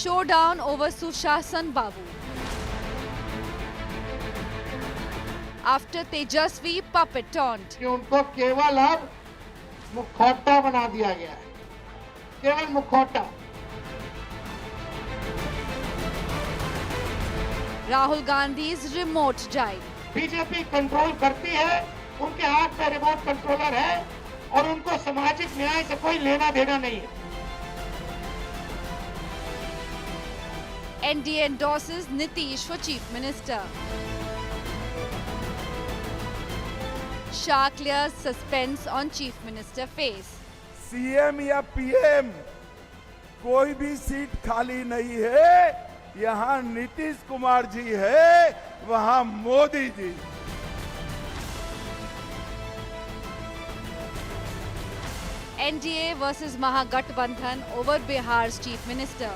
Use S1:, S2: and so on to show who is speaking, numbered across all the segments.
S1: Showdown over Sushashan Babu. After Tejasvi puppet taunt.
S2: कि उनको केवल अब मुखौटा बना दिया गया है, केवल मुखौटा।
S1: Rahul Gandhi's remote drive.
S2: BJP control करती है, उनके हाथ में रिमोट कंट्रोलर है और उनको सामाजिक न्याय से कोई लेना देना नहीं है।
S1: NDA endorses Nitish for Chief Minister. Shah clears suspense on Chief Minister face.
S3: CM या पीएम कोई भी सीट खाली नहीं है, यहाँ नीतीश कुमार जी है, वहाँ Modi ji.
S1: NDA versus Mahagathbandhan over Bihar's Chief Minister.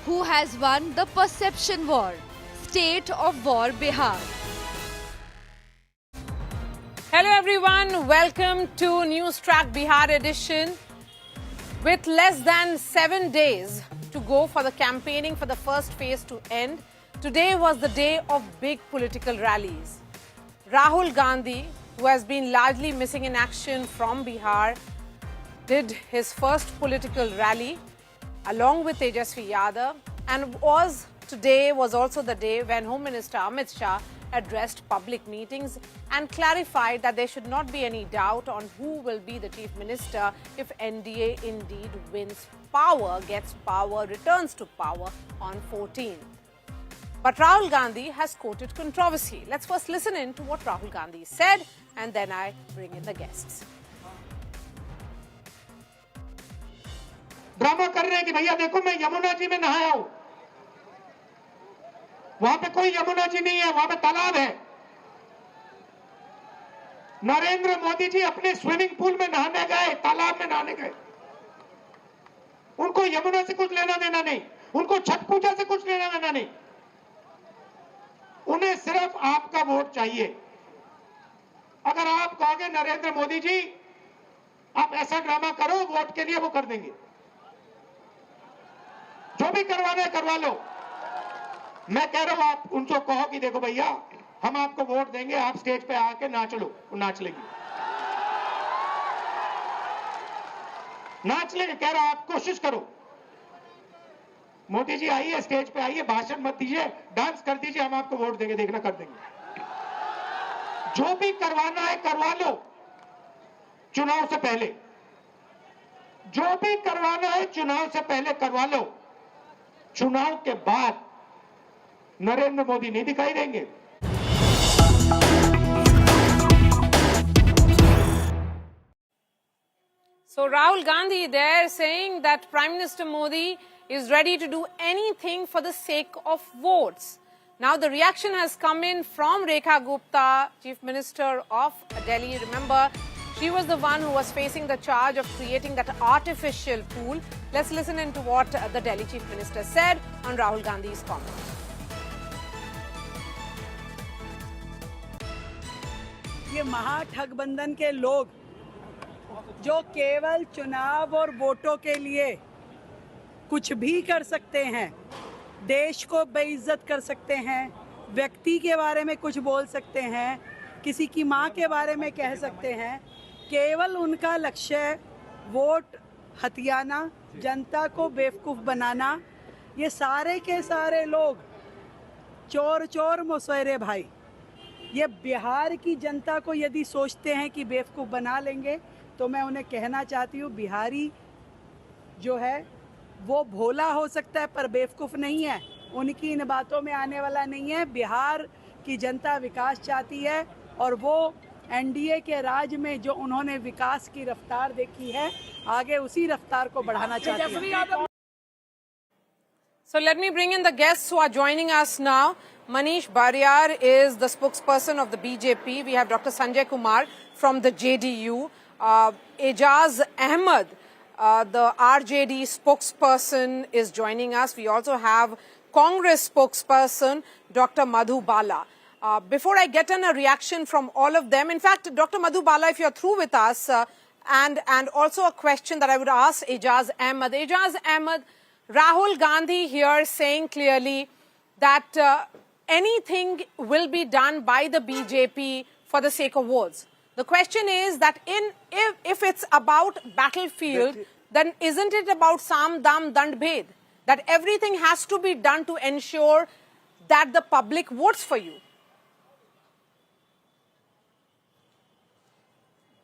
S1: Who has won the perception war? State of War Bihar.
S4: Hello everyone, welcome to Newstrack Bihar edition. With less than 7 days to go for the campaigning for the first phase to end, today was the day of big political rallies. Rahul Gandhi, who has been largely missing in action from Bihar, did his first political rally along with Tejasvi Yadav, and today was also the day when Home Minister Amit Shah addressed public meetings and clarified that there should not be any doubt on who will be the Chief Minister if NDA indeed wins power, gets power, returns to power on 14th. But Rahul Gandhi has quoted controversy. Let's first listen in to what Rahul Gandhi said and then I bring in the guests.
S2: Drama कर रहे हैं कि भैया देखो मैं यमुना जी में नहाया हूं, वहां पे कोई यमुना जी नहीं है, वहां पे तालाब है। नरेंद्र मोदी जी अपने स्विमिंग पूल में नहाने गए, तालाब में नहाने गए। उनको यमुना से कुछ लेना देना नहीं, उनको छठ पूजा से कुछ लेना देना नहीं, उन्हें सिर्फ आपका वोट चाहिए। अगर आप कहोगे नरेंद्र मोदी जी आप ऐसा ड्रामा करो वोट के लिए, वो कर देंगे। जो भी करवाना है करवा लो। मैं कह रहा हूं आप उनको कहो कि देखो भैया हम आपको वोट देंगे, आप स्टेज पे आके नाच लो, वो नाच लेगी, नाच लेंगे। कह रहा आप कोशिश करो, मोदी जी आइए स्टेज पे आइए, भाषण मत दीजिए, डांस कर दीजिए, हम आपको वोट देंगे, देखना कर देंगे। जो भी करवाना है करवा लो चुनाव से पहले, जो भी करवाना है चुनाव से पहले करवा लो। चुनाव के बाद नरेंद्र मोदी नहीं दिखाई देंगे।
S4: So Rahul Gandhi there saying that Prime Minister Modi is ready to do anything for the sake of votes. Now the reaction has come in from Rekha Gupta, Chief Minister of Delhi. Remember, she was the one who was facing the charge of creating that artificial pool. Let's listen into what the Delhi Chief Minister said on Rahul Gandhi's comments.
S5: ये महागठबंधन के लोग जो केवल चुनाव और वोटों के लिए कुछ भी कर सकते हैं, देश को बेइज्जत कर सकते हैं, व्यक्ति के बारे में कुछ बोल सकते हैं, किसी की मां के बारे में कह सकते हैं, केवल उनका लक्ष्य वोट हथियाना, जनता को बेवकूफ़ बनाना। ये सारे के सारे लोग चोर चोर मुसहरे भाई। ये बिहार की जनता को यदि सोचते हैं कि बेवकूफ़ बना लेंगे तो मैं उन्हें कहना चाहती हूँ बिहारी जो है वो भोला हो सकता है पर बेवकूफ़ नहीं है, उनकी इन बातों में आने वाला नहीं है। बिहार की जनता विकास चाहती है और वो एनडीए के राज में जो उन्होंने विकास की रफ्तार देखी है आगे उसी रफ्तार को बढ़ाना चाहती है।
S4: So let me bring in the guests who are joining us now. Manish Bariyar is the spokesperson of the BJP. We have Dr. Sanjay Kumar from the JDU. Ejaz Ahmed, the RJD spokesperson, is joining us. We also have Congress spokesperson Dr. Madhu Bala. Before I get a reaction from all of them, in fact, Dr. Madhu Bala, if you're through with us, and also a question that I would ask Ejaz Ahmed. Ejaz Ahmed, Rahul Gandhi here saying clearly that anything will be done by the BJP for the sake of votes. The question is that if it's about battlefield, then isn't it about Sam Dam Dand Bhed? That everything has to be done to ensure that the public votes for you.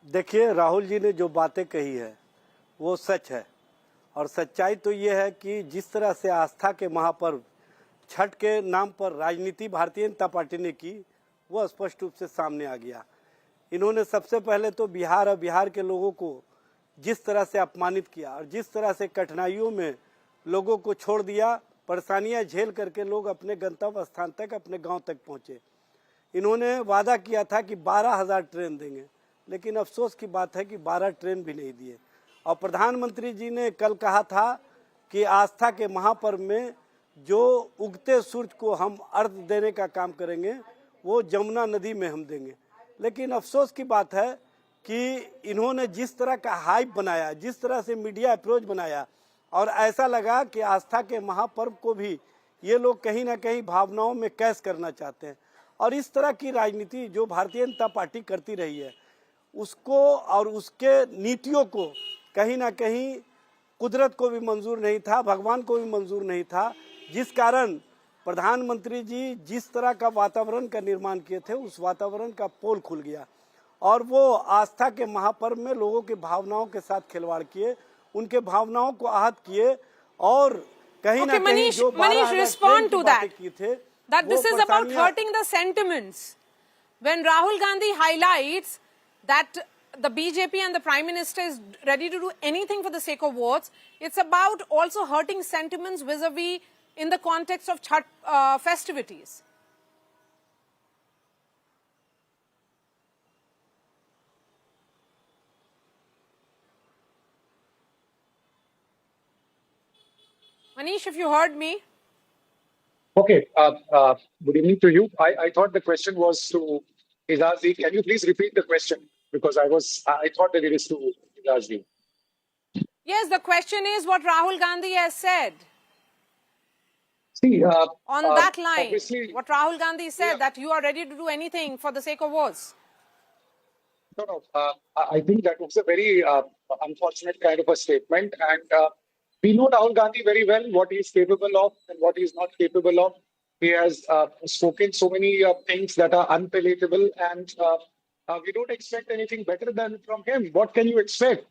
S6: देखिए, राहुल जी ने जो बातें कही है वो सच है, और सच्चाई तो ये है कि जिस तरह से आस्था के महापर्व छठ के नाम पर राजनीति भारतीय जनता पार्टी ने की, वो स्पष्ट रूप से सामने आ गया। इन्होंने सबसे पहले तो बिहार और बिहार के लोगों को जिस तरह से अपमानित किया और जिस तरह से कठिनाइयों में लोगों को छोड़ दिया, परेशानियां झेल करके लोग अपने गंतव्य स्थान तक, अपने गांव तक पहुंचे। इन्होंने वादा किया था कि 12,000 ट्रेन देंगे, लेकिन अफसोस की बात है कि 12 ट्रेन भी नहीं दिए। और प्रधानमंत्री जी ने कल कहा था कि आस्था के महापर्व में जो उगते सूरज को हम अर्घ देने का काम करेंगे वो जमुना नदी में हम देंगे। लेकिन अफसोस की बात है कि इन्होंने जिस तरह का हाइप बनाया, जिस तरह से मीडिया अप्रोच बनाया, और ऐसा लगा कि आस्था के महापर्व को भी ये लोग कहीं ना कहीं भावनाओं में कैश करना चाहते हैं। और इस तरह की राजनीति जो भारतीय जनता पार्टी करती रही है, उसको और उसके नीतियों को कहीं ना कहीं कुदरत को भी मंजूर नहीं था, भगवान को भी मंजूर नहीं था, जिस कारण प्रधानमंत्री जी जिस तरह का वातावरण का निर्माण किए थे, उस वातावरण का पोल खुल गया और वो आस्था के महापर्व में लोगों के भावनाओं के साथ खिलवाड़ किए, उनके भावनाओं को आहत किए, और कहीं ना कहीं जो
S4: Manish, respond to that.
S6: की थे,
S4: that this is about hurting the sentiments. When Rahul Gandhi highlights that the BJP and the Prime Minister is ready to do anything for the sake of votes, it's about also hurting sentiments vis-a-vis in the context of Chhath festivities. Manish, if you heard me.
S7: Okay, good evening to you. I thought the question was to Ejaz. Can you please repeat the question? Because I thought that it is to Ejaz.
S4: Yes, the question is what Rahul Gandhi has said.
S7: See,
S4: on that line, what Rahul Gandhi said, that you are ready to do anything for the sake of votes.
S7: No. I think that was a very unfortunate kind of a statement. And we know Rahul Gandhi very well, what he is capable of and what he is not capable of. He has spoken so many things that are unpalatable, and we don't expect anything better than from him. What can you expect?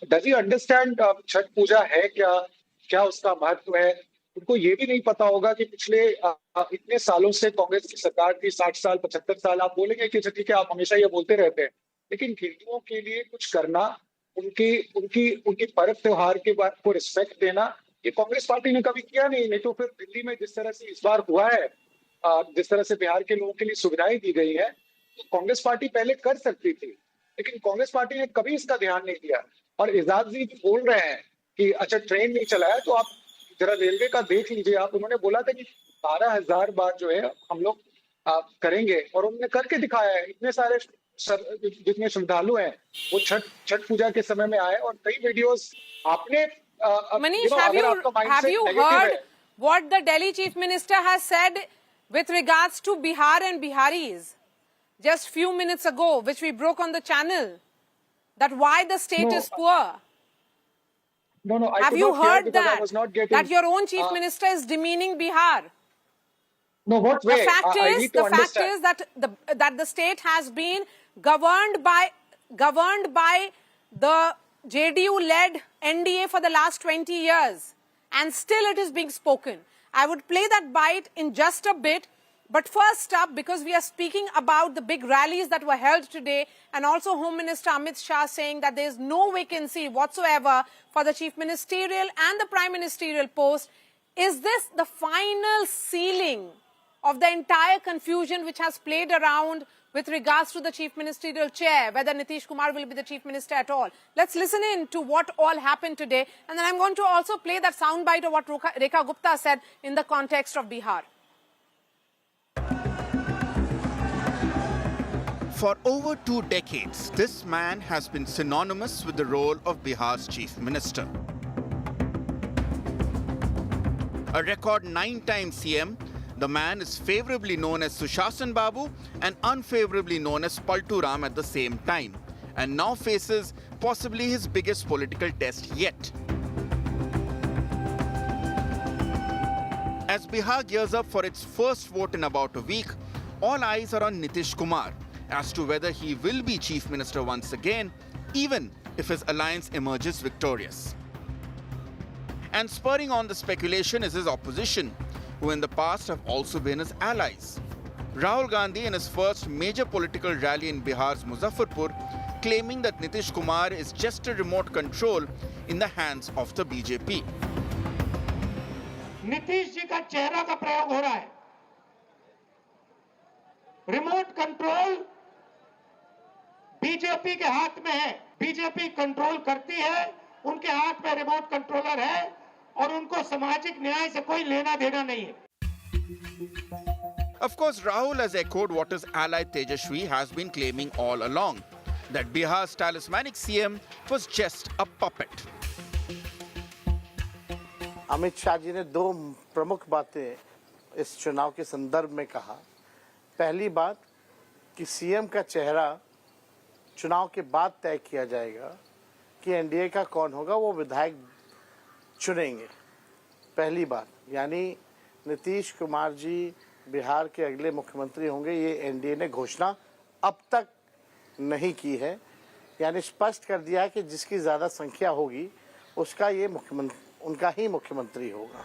S7: Does he understand Chhath Puja hai kya uska महत्व है? उनको ये भी नहीं पता होगा कि पिछले इतने सालों से कांग्रेस की सरकार थी, 60 साल 75 साल। आप बोलेंगे कि ठीक है, आप हमेशा ये बोलते रहते हैं, लेकिन हिंदुओं के लिए कुछ करना, उनकी पर्व त्योहार के बाद को रिस्पेक्ट देना, ये कांग्रेस पार्टी ने कभी किया नहीं तो फिर दिल्ली में जिस तरह से इस बार हुआ है, जिस तरह से बिहार के लोगों के लिए सुविधाएं दी गई है, तो कांग्रेस पार्टी पहले कर सकती थी, लेकिन कांग्रेस पार्टी ने कभी इसका ध्यान नहीं दिया। और एजाज जी बोल रहे हैं कि अच्छा ट्रेन नहीं चला है, तो आप जरा रेलवे का देख लीजिए। आप उन्होंने बोला था कि 12,000 बार जो है हम लोग करेंगे, और उन्होंने करके दिखाया है। इतने सारे जितने श्रद्धालु हैं वो छठ पूजा के समय में आए, और कई वीडियोस आपने
S4: Manish, have you heard what the Delhi Chief Minister has said with regards to Bihar and Biharis just few minutes ago, which we broke on the channel, that why the state is poor?
S7: No,
S4: have you heard that your own Chief Minister is demeaning Bihar?
S7: No, what way?
S4: The fact is that the state has been governed by the JDU-led NDA for the last 20 years, and still it is being spoken. I would play that bite in just a bit, but first up, because we are speaking about the big rallies that were held today, and also Home Minister Amit Shah saying that there is no vacancy whatsoever for the Chief Ministerial and the Prime Ministerial post. Is this the final ceiling of the entire confusion which has played around with regards to the Chief Ministerial chair, whether Nitish Kumar will be the Chief Minister at all? Let's listen in to what all happened today, and then I'm going to also play that soundbite of what Rekha Gupta said in the context of Bihar.
S8: For over 2 decades, this man has been synonymous with the role of Bihar's chief minister. A record 9-time CM, the man is favorably known as Sushasan Babu and unfavorably known as Paltu Ram at the same time, and now faces possibly his biggest political test yet. As Bihar gears up for its first vote in about a week, all eyes are on Nitish Kumar as to whether he will be chief minister once again, even if his alliance emerges victorious. And spurring on the speculation is his opposition, who in the past have also been his allies. Rahul Gandhi, in his first major political rally in Bihar's Muzaffarpur, claiming that Nitish Kumar is just a remote control in the hands of the BJP.
S2: Nitish ji का चेहरा का प्रयोग हो रहा है। Remote control BJP के हाथ में है। बीजेपी कंट्रोल करती है, उनके हाथ में रिमोट कंट्रोलर है और उनको सामाजिक न्याय से कोई लेना देना नहीं है।
S8: Of course, Rahul has echoed what his ally Tejashwi has been claiming all along, that Bihar's talismanic CM was just a puppet.
S6: Amit Shah ji ने 2 प्रमुख बातें इस चुनाव के संदर्भ में कहा। पहली बात कि सीएम का चेहरा चुनाव के बाद तय किया जाएगा कि एनडीए का कौन होगा, वो विधायक चुनेंगे। पहली बात, यानी नीतीश कुमार जी बिहार के अगले मुख्यमंत्री होंगे, ये एनडीए ने घोषणा अब तक नहीं की है। यानी स्पष्ट कर दिया है कि जिसकी ज़्यादा संख्या होगी उसका ये उनका ही मुख्यमंत्री होगा।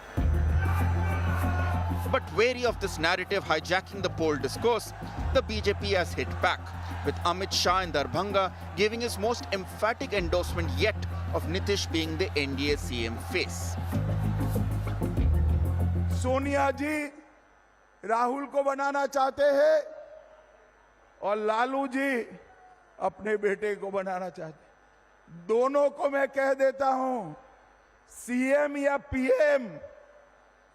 S8: But wary of this narrative hijacking the poll discourse, the BJP has hit back, with Amit Shah in Darbhanga giving his most emphatic endorsement yet of Nitish being the NDA CM face.
S3: Sonia जी राहुल को बनाना चाहते हैं और लालू जी अपने बेटे को बनाना चाहते हैं। दोनों को मैं कह देता हूं, सीएम या पीएम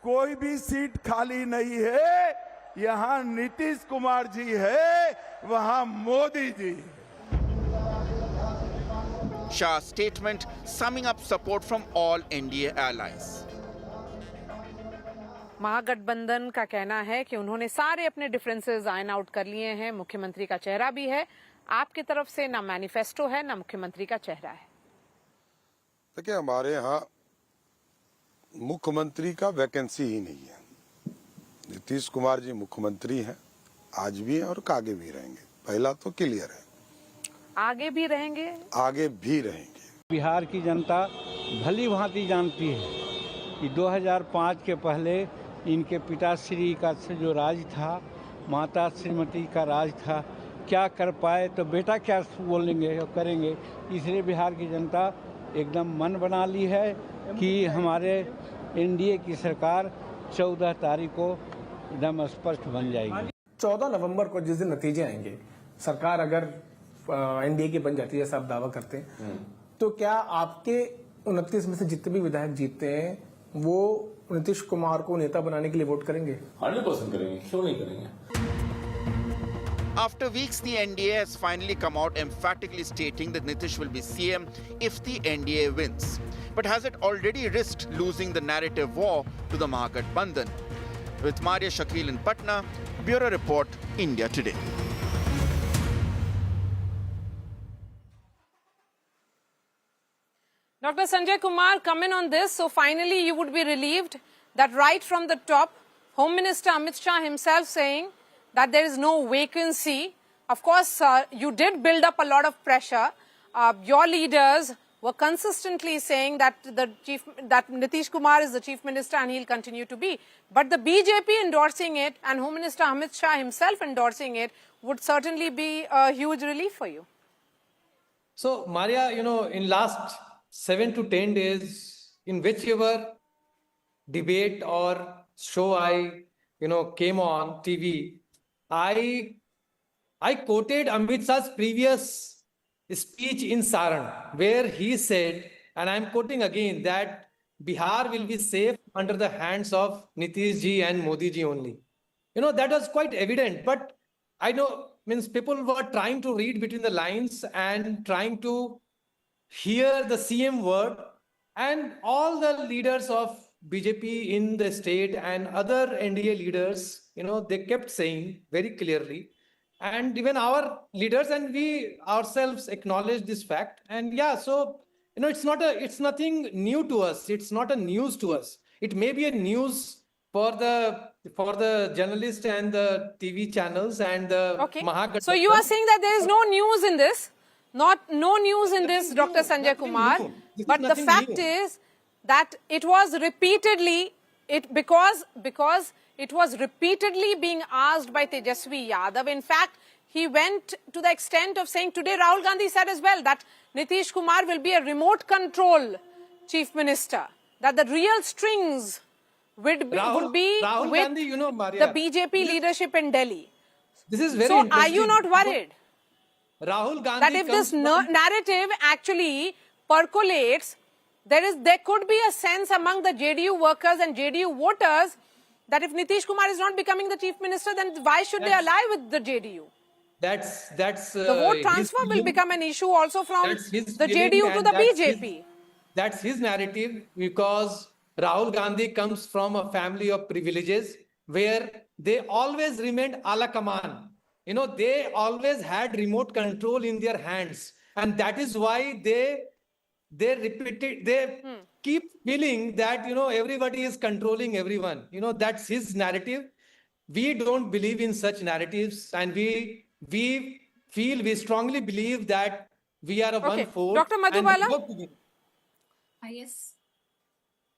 S3: कोई भी सीट खाली नहीं है। यहां नीतीश कुमार जी है, वहां Modi ji.
S8: Shah's statement summing up support from all NDA allies.
S4: महागठबंधन का कहना है कि उन्होंने सारे अपने डिफरेंसेस आयन आउट कर लिए हैं। मुख्यमंत्री का चेहरा भी है। आपकी तरफ से ना मैनिफेस्टो है, ना मुख्यमंत्री का चेहरा है।
S9: देखिए, हमारे यहाँ मुख्यमंत्री का वैकेंसी ही नहीं है। नीतीश कुमार जी मुख्यमंत्री हैं, आज भी हैं और आगे भी रहेंगे। पहला तो क्लियर है,
S4: आगे भी रहेंगे,
S9: आगे भी रहेंगे।
S10: बिहार की जनता भली भांति जानती है कि 2005 के पहले इनके पिताश्री का जो राज था, माता श्रीमती का राज था, क्या कर पाए तो बेटा क्या बोलेंगे और करेंगे। इसलिए बिहार की जनता एकदम मन बना ली है कि हमारे एनडीए की सरकार 14 तारीख को एकदम स्पष्ट बन जाएगी।
S11: 14 नवंबर को जिस दिन नतीजे आएंगे, सरकार अगर एनडीए की बन जाती है जैसा आप दावा करते हैं, तो क्या आपके 29 में से जितने भी विधायक जीतते हैं वो नीतीश कुमार को नेता बनाने के लिए वोट करेंगे?
S12: 100% करेंगे, क्यों नहीं करेंगे।
S8: After weeks, the NDA has finally come out emphatically stating that Nitish will be CM if the NDA wins. But has it already risked losing the narrative war to the Mahagathbandhan? With Maria Shakil in Patna, Bureau Report, India Today.
S4: Dr. Sanjay Kumar, come in on this. So finally, you would be relieved that right from the top, Home Minister Amit Shah himself saying that there is no vacancy. Of course, you did build up a lot of pressure. Your leaders were consistently saying that Nitish Kumar is the Chief Minister and he'll continue to be. But the BJP endorsing it and Home Minister Amit Shah himself endorsing it would certainly be a huge relief for you.
S13: So, Maria, in last 7 to 10 days, in whichever debate or show I, came on TV, I quoted Amit Shah's previous speech in Saran, where he said, and I'm quoting again, that Bihar will be safe under the hands of Nitish ji and Modi ji only. That was quite evident, but I know means people were trying to read between the lines and trying to hear the CM word, and all the leaders of BJP in the state and other NDA leaders, they kept saying very clearly, and even our leaders and we ourselves acknowledge this fact. And yeah, so it's nothing new to us. It's not a news to us. It may be a news for the journalists and the TV channels and the Mahagathbandhan.
S4: So you are saying that there is no news in this, no news in this, Dr. Sanjay Kumar. But the fact is that it was repeatedly, because it was repeatedly being asked by Tejasvi Yadav. In fact, he went to the extent of saying today, Rahul Gandhi said as well that Nitish Kumar will be a remote control chief minister, that the real strings would be
S13: Rahul
S4: with
S13: Gandhi, Maria,
S4: the BJP leadership in Delhi.
S13: This is very
S4: So
S13: interesting.
S4: are you not worried
S13: Rahul Gandhi
S4: that if this narrative actually percolates, there could be a sense among the JDU workers and JDU voters that if Nitish Kumar is not becoming the chief minister, then why should they ally with the JDU?
S13: That's
S4: the vote transfer will become an issue also from the JDU to the BJP.
S13: That's his narrative, because Rahul Gandhi comes from a family of privileges where they always remained a la command. They always had remote control in their hands, and that is why they keep feeling that everybody is controlling everyone. That's his narrative. We don't believe in such narratives, and we strongly believe that we are a one force.
S4: Dr. Madhubala?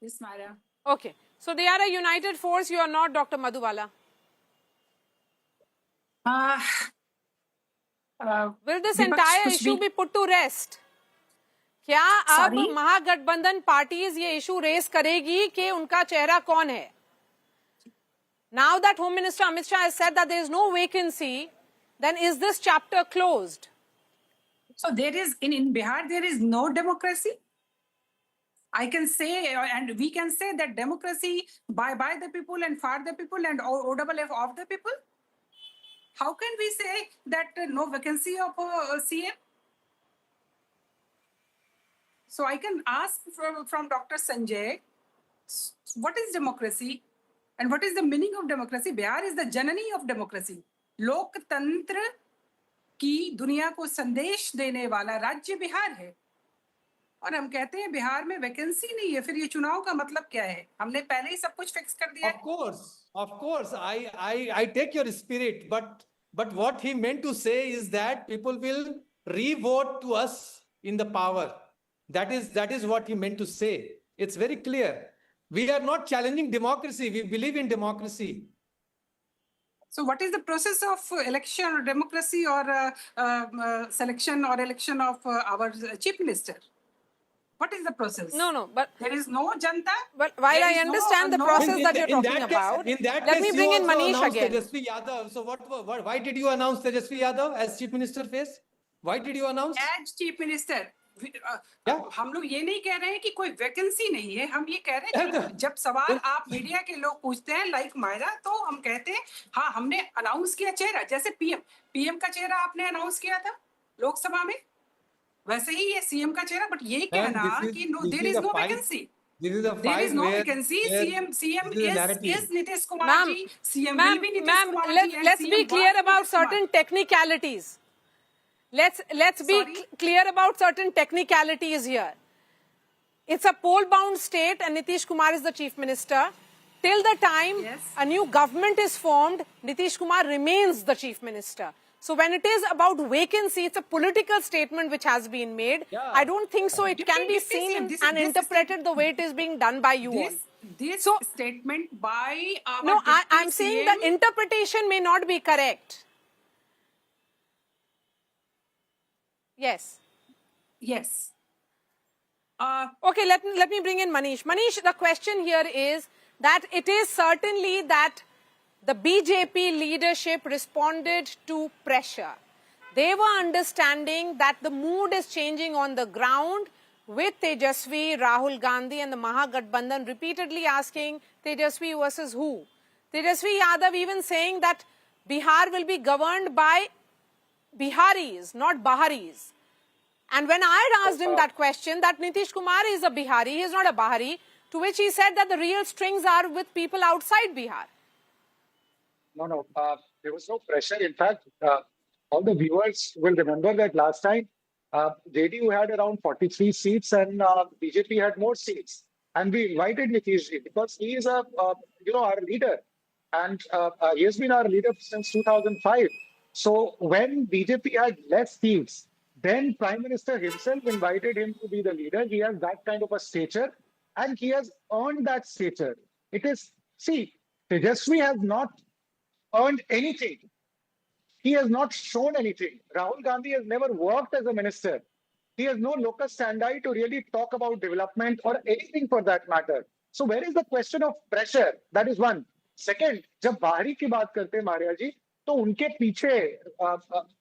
S14: Yes, Mara.
S4: Okay, so they are a united force. You are not, Dr. Madhubala. Will this entire issue be put to rest? क्या अब महागठबंधन parties ये issue raise करेगी कि उनका चेहरा कौन है? Now that Home Minister Amit Shah has said that there is no vacancy, then is this chapter closed?
S14: So there is in Bihar there is no democracy. I can say, and we can say that democracy by the people and for the people and OFF of the people. How can we say that no vacancy of CM? So I can ask from Dr. Sanjay, what is democracy and what is the meaning of democracy? Bihar is the janani of democracy. लोकतंत्र की दुनिया को संदेश देने वाला राज्य बिहार है, और हम कहते हैं बिहार में वैकेंसी नहीं है, फिर ये चुनाव का मतलब क्या है? हमने पहले ही सब कुछ फिक्स कर दिया है.
S13: Of course, I take your spirit, but what he meant to say is that people will re-vote to us in the power. That is what he meant to say. It's very clear. We are not challenging democracy. We believe in democracy.
S14: So what is the process of election or democracy or selection or election of our chief minister? What is the process?
S4: No, but
S14: there is no janta.
S4: But while I understand the process that you're talking about, let me bring in Manish again.
S13: Tejasvi Yadav. So why did you announce Tejasvi Yadav as chief minister face? Why did you announce?
S14: As chief minister. हम लोग ये नहीं कह रहे हैं कि कोई vacancy नहीं है, हम ये कह रहे हैं कि जब सवाल आप मीडिया के लोग पूछते हैं लाइक मायरा, तो हम कहते हैं हाँ हमने अनाउंस किया चेहरा, जैसे पीएम का चेहरा आपने अनाउंस किया था लोकसभा में, वैसे ही ये सीएम का चेहरा. बट ये कहना कि no there is no vacancy, there is no vacancy. CM is Nitish Kumar ji. CM will be Nitish Kumar ji.
S4: Let's be clear about certain technicalities. Let's be clear about certain technicalities here. It's a poll-bound state and Nitish Kumar is the chief minister. Till the time a new government is formed, Nitish Kumar remains the chief minister. So when it is about vacancy, it's a political statement which has been made. I don't think so. It can be seen and interpreted the way it is being done by you all.
S14: This statement by our
S4: No, I'm saying the interpretation may not be correct. Yes. Okay, let me bring in Manish. Manish, the question here is that it is certainly that the BJP leadership responded to pressure. They were understanding that the mood is changing on the ground with Tejasvi, Rahul Gandhi and the Mahagathbandhan repeatedly asking Tejasvi versus who? Tejasvi Yadav even saying that Bihar will be governed by Biharis, not Baharis. And when I had asked him that question, that Nitish Kumar is a Bihari, he is not a Bahari, to which he said that the real strings are with people outside Bihar.
S7: No, there was no pressure. In fact, all the viewers will remember that last time JDU had around 43 seats and BJP had more seats. And we invited Nitish Ji because he is our leader. And he has been our leader since 2005. So when BJP had less seats, then Prime Minister himself invited him to be the leader. He has that kind of a stature and he has earned that stature. Tejaswi has not earned anything. He has not shown anything. Rahul Gandhi has never worked as a minister. He has no locus standi to really talk about development or anything for that matter. So where is the question of pressure? That is one. Second, जब बाहरी की बात करते हैं मारिया जी, तो उनके पीछे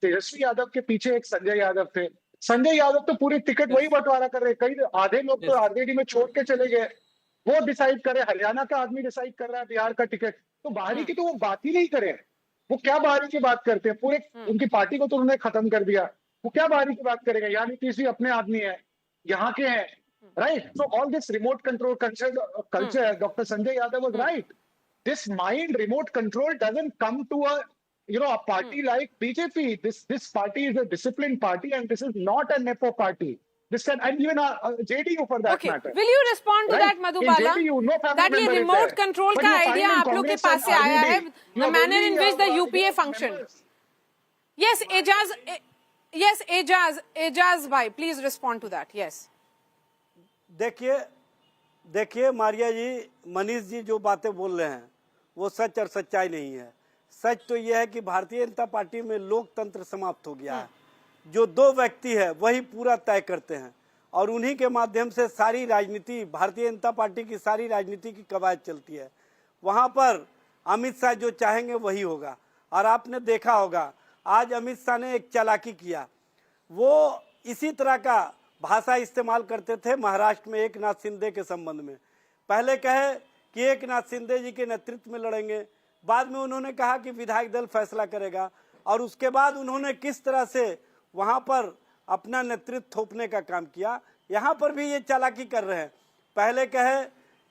S7: तेजस्वी यादव के पीछे एक संजय यादव थे. संजय यादव तो पूरी टिकट वही बंटवारा कर रहे. कई आधे लोग तो आरजेडी में छोड़ के चले गए. वो डिसाइड करे, हरियाणा का आदमी डिसाइड कर रहा है बिहार का टिकट. तो बाहरी की तो वो बात ही नहीं करें. वो क्या बाहरी की बात करते हैं? पूरे उनकी पार्टी को तो उन्होंने खत्म कर दिया. वो क्या बाहरी की बात करेगा? यानी नीतीश जी अपने आदमी है, यहाँ के हैं, right? So all this remote control culture, Dr. Sanjay Yadav was right. This mind remote control doesn't come to a party like BJP. This party is a disciplined party, and this is not a nepo party. This can, and even JDU for that matter.
S4: Will you respond to that, Madhubala? That ये remote control का idea आप लोग के पास से आया है, the manner in which the UPA functioned. Yes, Ejaz bhai, please respond to that. Yes.
S6: देखिए मारिया जी, मनीष जी जो बातें बोल रहे हैं वो सच और सच्चाई नहीं है. सच तो यह है कि भारतीय जनता पार्टी में लोकतंत्र समाप्त हो गया है. जो दो व्यक्ति है वही पूरा तय करते हैं और उन्हीं के माध्यम से सारी राजनीति, भारतीय जनता पार्टी की सारी राजनीति की कवायद चलती है. वहां पर अमित शाह जो चाहेंगे वही होगा. और आपने देखा होगा आज अमित शाह ने एक चालाकी किया. वो इसी तरह का भाषा इस्तेमाल करते थे महाराष्ट्र में एकनाथ शिंदे के संबंध में. पहले कहे कि एकनाथ शिंदे जी के नेतृत्व में लड़ेंगे, बाद में उन्होंने कहा कि विधायक दल फैसला करेगा, और उसके बाद उन्होंने किस तरह से वहां पर अपना नेतृत्व थोपने का काम किया. यहाँ पर भी ये चालाकी कर रहे हैं. पहले कहे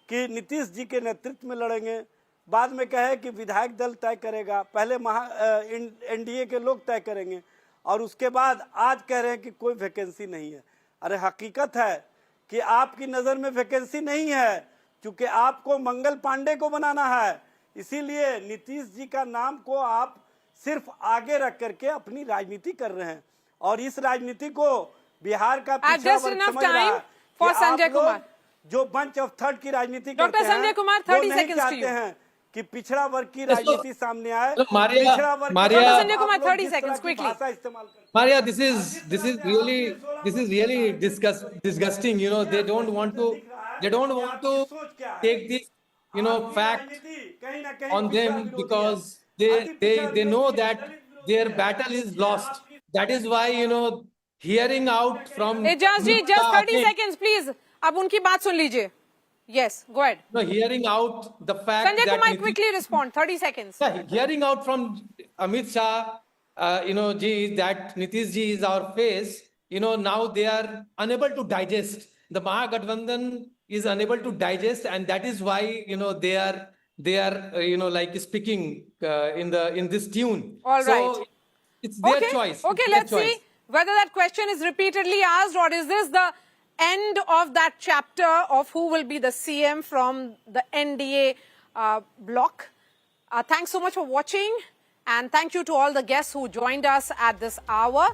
S6: कि नीतीश जी के नेतृत्व में लड़ेंगे, बाद में कहे कि विधायक दल तय करेगा, पहले एनडीए के लोग तय करेंगे, और उसके बाद आज कह रहे हैं कि कोई वैकेंसी नहीं है. अरे हकीकत है कि आपकी नज़र में वैकेंसी नहीं है, क्योंकि आपको मंगल पांडे को बनाना है. इसीलिए नीतीश जी का नाम को आप सिर्फ आगे रख करके अपनी राजनीति कर रहे हैं, और इस राजनीति को बिहार का पिछड़ा वर्ग समझ रहा है कि आप लोग जो बंच ऑफ थर्ड की राजनीति करते हैं वो नहीं चाहते हैं कि पिछड़ा वर्ग की राजनीति सामने आए. पिछड़ा वर्ग
S13: Maria, this is really disgusting. They don't want to take this fact on them because they know that their battle is lost. That is why hearing out from
S4: Ejaz ji, just 30 seconds please. अब उनकी बात सुन लीजिए. Yes, go ahead.
S13: No, hearing out the fact
S4: Sanjay
S13: that
S4: Kumar, quickly respond. 30 seconds.
S13: Yeah, hearing out from Amit Shah, ji, that Nitish ji is our face. Now they are unable to digest. The Mahagathbandhan is unable to digest, and that is why they are like speaking in this tune.
S4: All right.
S13: So it's their choice.
S4: Okay, let's see whether that question is repeatedly asked, or is this the end of that chapter of who will be the CM from the NDA bloc. Thanks so much for watching, and thank you to all the guests who joined us at this hour.